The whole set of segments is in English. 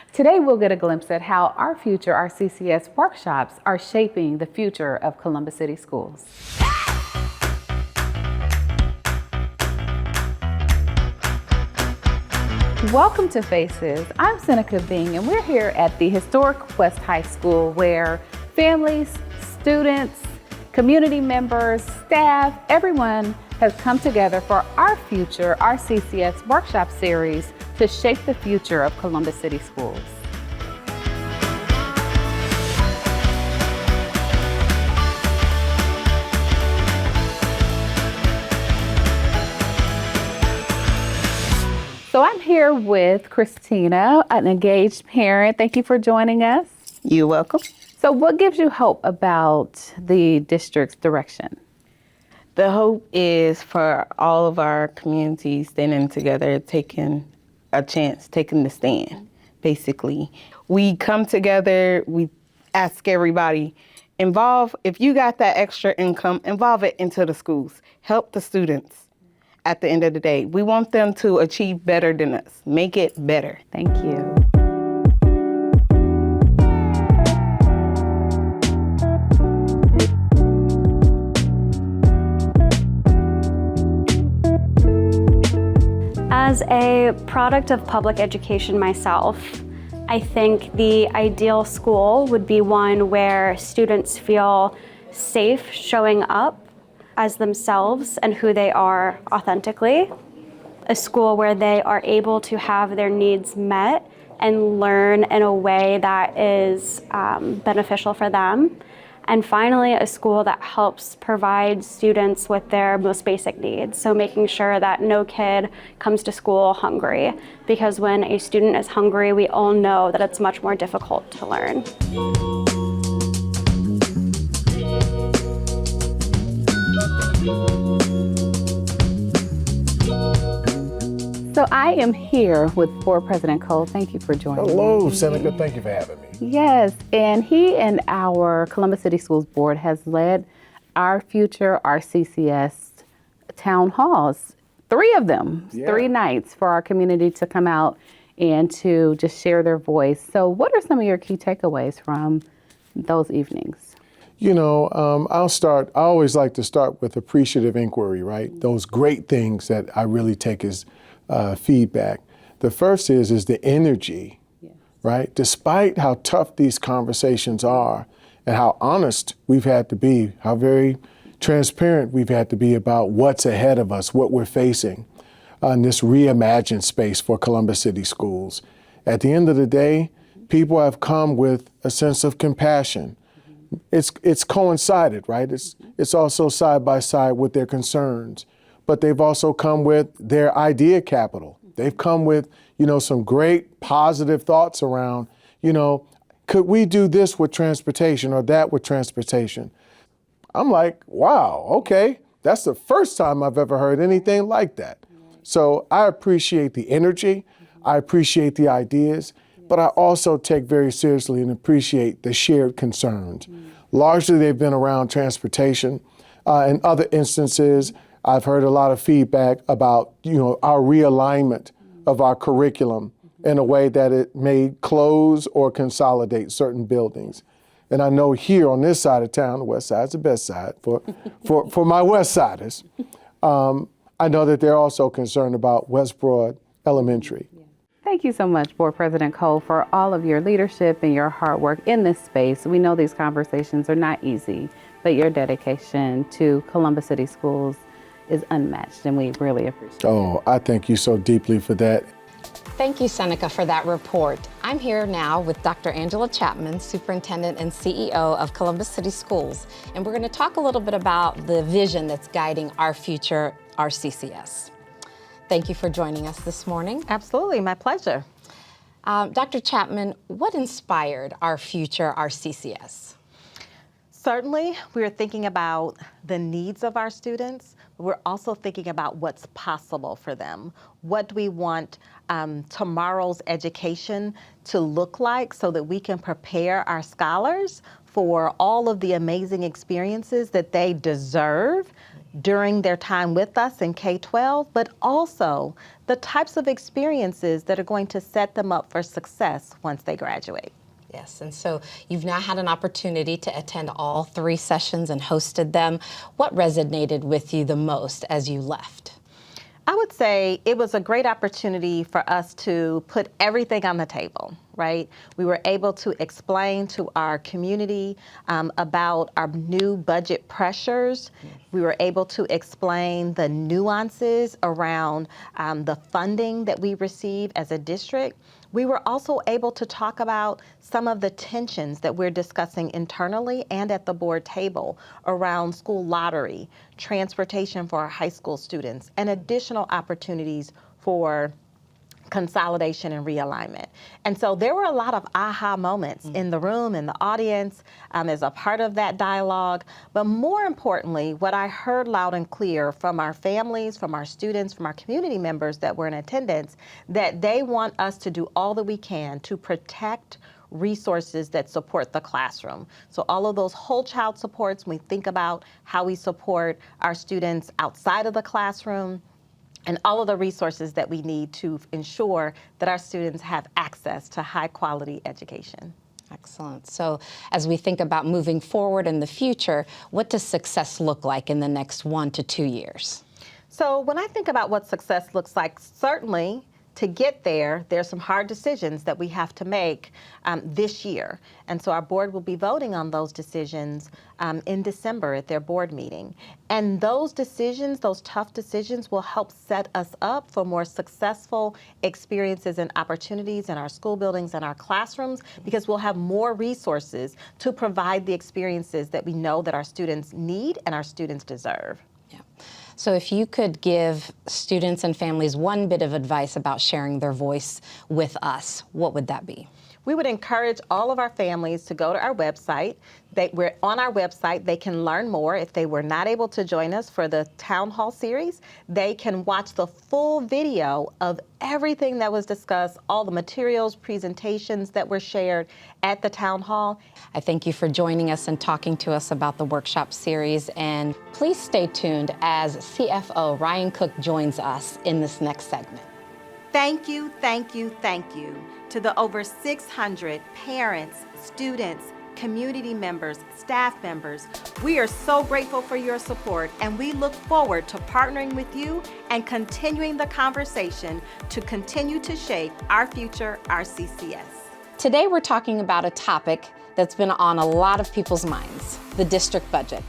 Today we'll get a glimpse at how our future, our CCS workshops are shaping the future of Columbus City Schools. Welcome to Faces. I'm Seneca Bing, and we're here at the historic West High School where families, students, community members, staff, everyone has come together for our future, our CCS workshop series to shape the future of Columbus City Schools. So I'm here with Christina, an engaged parent. Thank you for joining us. You're welcome. So what gives you hope about the district's direction? The hope is for all of our communities standing together, taking a chance, taking the stand, basically. We come together, we ask everybody, if you got that extra income, involve it into the schools. Help the students at the end of the day. We want them to achieve better than us. Make it better. Thank you. As a product of public education myself, I think the ideal school would be one where students feel safe showing up as themselves and who they are authentically. A school where they are able to have their needs met and learn in a way that is beneficial for them. And finally, a school that helps provide students with their most basic needs. So making sure that no kid comes to school hungry, because when a student is hungry, we all know that it's much more difficult to learn. So I am here with Board President Cole. Thank you for joining me. Hello, Seneca. Thank you for having me. Yes, and he and our Columbus City Schools Board has led our future, our CCS town halls, 3 of them, 3 nights for our community to come out and to just share their voice. So what are some of your key takeaways from those evenings? You know, I always like to start with appreciative inquiry, right? Those great things that I really take as feedback. The first is the energy, right? Despite how tough these conversations are and how honest we've had to be, how very transparent we've had to be about what's ahead of us, what we're facing in this reimagined space for Columbus City Schools. At the end of the day, people have come with a sense of compassion. It's coincided, right? It's also side by side with their concerns, but they've also come with their idea capital. They've come with, some great positive thoughts around, could we do this with transportation or that with transportation? I'm like, wow, okay. That's the first time I've ever heard anything like that. So I appreciate the energy. I appreciate the ideas, but I also take very seriously and appreciate the shared concerns. Largely, they've been around transportation. In other instances, I've heard a lot of feedback about, our realignment of our curriculum in a way that it may close or consolidate certain buildings. And I know here on this side of town, the west side's the best side for my west siders. I know that they're also concerned about West Broad Elementary. Thank you so much, Board President Cole, for all of your leadership and your hard work in this space. We know these conversations are not easy, but your dedication to Columbus City Schools is unmatched, and we really appreciate it. Oh, I thank you so deeply for that. Thank you, Seneca, for that report. I'm here now with Dr. Angela Chapman, Superintendent and CEO of Columbus City Schools, and we're going to talk a little bit about the vision that's guiding our future, our CCS. Thank you for joining us this morning. Absolutely, my pleasure. Dr. Chapman, what inspired our future, our CCS? Certainly, we're thinking about the needs of our students. We're also thinking about what's possible for them. What do we want tomorrow's education to look like so that we can prepare our scholars for all of the amazing experiences that they deserve during their time with us in K-12, but also the types of experiences that are going to set them up for success once they graduate. Yes, and so you've now had an opportunity to attend all 3 sessions and hosted them. What resonated with you the most as you left? I would say it was a great opportunity for us to put everything on the table, right? We were able to explain to our community about our new budget pressures. We were able to explain the nuances around the funding that we receive as a district. We were also able to talk about some of the tensions that we're discussing internally and at the board table around school lottery, transportation for our high school students, and additional opportunities for consolidation and realignment. And so there were a lot of aha moments in the room, in the audience, as a part of that dialogue. But more importantly, what I heard loud and clear from our families, from our students, from our community members that were in attendance, that they want us to do all that we can to protect resources that support the classroom. So all of those whole child supports, when we think about how we support our students outside of the classroom, and all of the resources that we need to ensure that our students have access to high quality education. Excellent. So as we think about moving forward in the future, what does success look like in the next 1 to 2 years? So when I think about what success looks like, certainly to get there, there's some hard decisions that we have to make this year. And so our board will be voting on those decisions in December at their board meeting. And those decisions, those tough decisions, will help set us up for more successful experiences and opportunities in our school buildings and our classrooms, because we'll have more resources to provide the experiences that we know that our students need and our students deserve. Yeah. So if you could give students and families one bit of advice about sharing their voice with us, what would that be? We would encourage all of our families to go to our website. We're on our website. They can learn more. If they were not able to join us for the town hall series, they can watch the full video of everything that was discussed, all the materials, presentations that were shared at the town hall. I thank you for joining us and talking to us about the workshop series, and please stay tuned as CFO Ryan Cook joins us in this next segment. Thank you, thank you, thank you to the over 600 parents, students, community members, staff members. We are so grateful for your support, and we look forward to partnering with you and continuing the conversation to continue to shape our future, our CCS. Today we're talking about a topic that's been on a lot of people's minds, the district budget.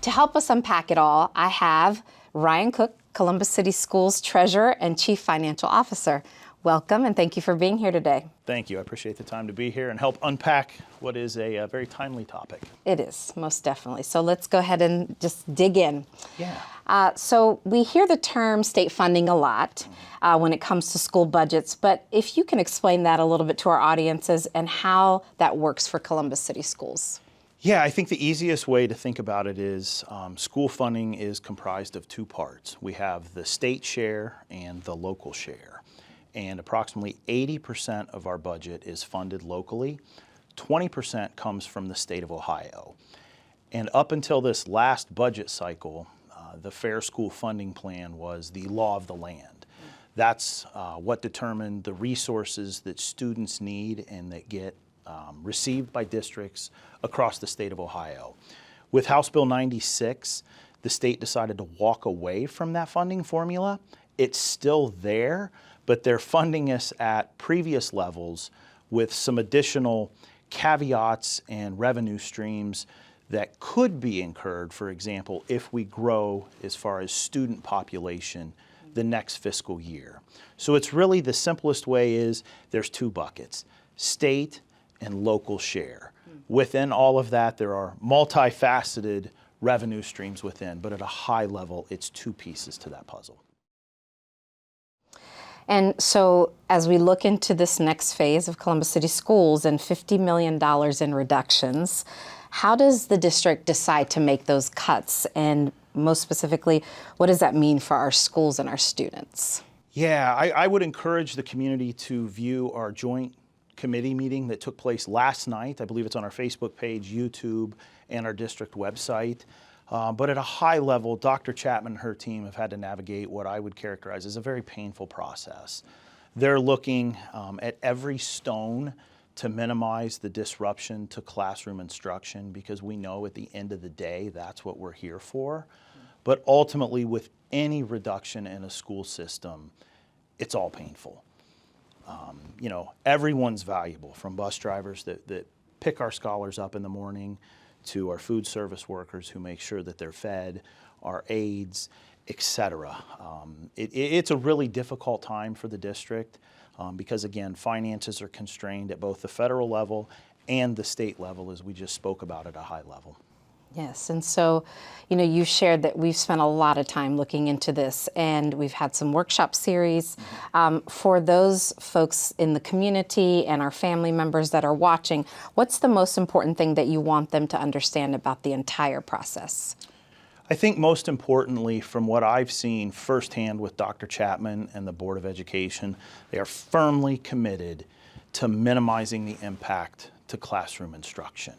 To help us unpack it all, I have Ryan Cook, Columbus City Schools Treasurer and Chief Financial Officer. Welcome, and thank you for being here today. Thank you. I appreciate the time to be here and help unpack what is a very timely topic. It is, most definitely. So let's go ahead and just dig in. Yeah. So we hear the term state funding a lot when it comes to school budgets, but if you can explain that a little bit to our audiences and how that works for Columbus City Schools. Yeah, I think the easiest way to think about it is school funding is comprised of 2 parts. We have the state share and the local share. And approximately 80% of our budget is funded locally. 20% comes from the state of Ohio. And up until this last budget cycle, the Fair School Funding Plan was the law of the land. That's what determined the resources that students need and that get received by districts across the state of Ohio. With House Bill 96, the state decided to walk away from that funding formula. It's still there, but they're funding us at previous levels with some additional caveats and revenue streams that could be incurred, for example, if we grow as far as student population the next fiscal year. So it's really, the simplest way is there's 2 buckets, state and local share. Within all of that, there are multifaceted revenue streams within, but at a high level, it's 2 pieces to that puzzle. And so as we look into this next phase of Columbus City Schools and $50 million in reductions, how does the district decide to make those cuts? And most specifically, what does that mean for our schools and our students? Yeah, I would encourage the community to view our joint committee meeting that took place last night. I believe it's on our Facebook page, YouTube, and our district website. But at a high level, Dr. Chapman and her team have had to navigate what I would characterize as a very painful process. They're looking at every stone to minimize the disruption to classroom instruction, because we know at the end of the day, that's what we're here for. But ultimately, with any reduction in a school system, it's all painful. Everyone's valuable, from bus drivers that pick our scholars up in the morning, to our food service workers who make sure that they're fed, our aides, etc. It's a really difficult time for the district because, again, finances are constrained at both the federal level and the state level, as we just spoke about at a high level. Yes, and so, you shared that we've spent a lot of time looking into this, and we've had some workshop series. For those folks in the community and our family members that are watching, what's the most important thing that you want them to understand about the entire process? I think most importantly, from what I've seen firsthand with Dr. Chapman and the Board of Education, they are firmly committed to minimizing the impact to classroom instruction.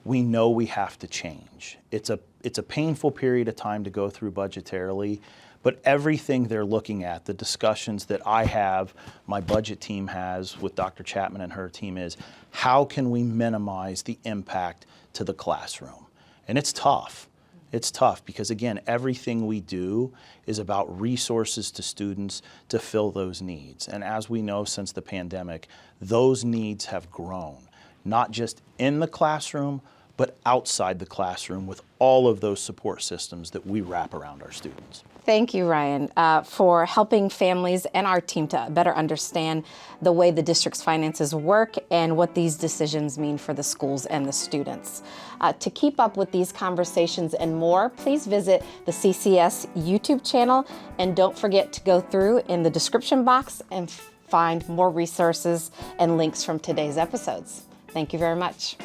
We know we have to change. It's a painful period of time to go through budgetarily, but everything they're looking at, the discussions that I have, my budget team has with Dr. Chapman and her team, is how can we minimize the impact to the classroom? And it's tough. It's tough because, again, everything we do is about resources to students to fill those needs. And as we know, since the pandemic, those needs have grown, not just in the classroom, but outside the classroom, with all of those support systems that we wrap around our students. Thank you, Ryan, for helping families and our team to better understand the way the district's finances work and what these decisions mean for the schools and the students. To keep up with these conversations and more, please visit the CCS YouTube channel, and don't forget to go through in the description box and find more resources and links from today's episodes. Thank you very much.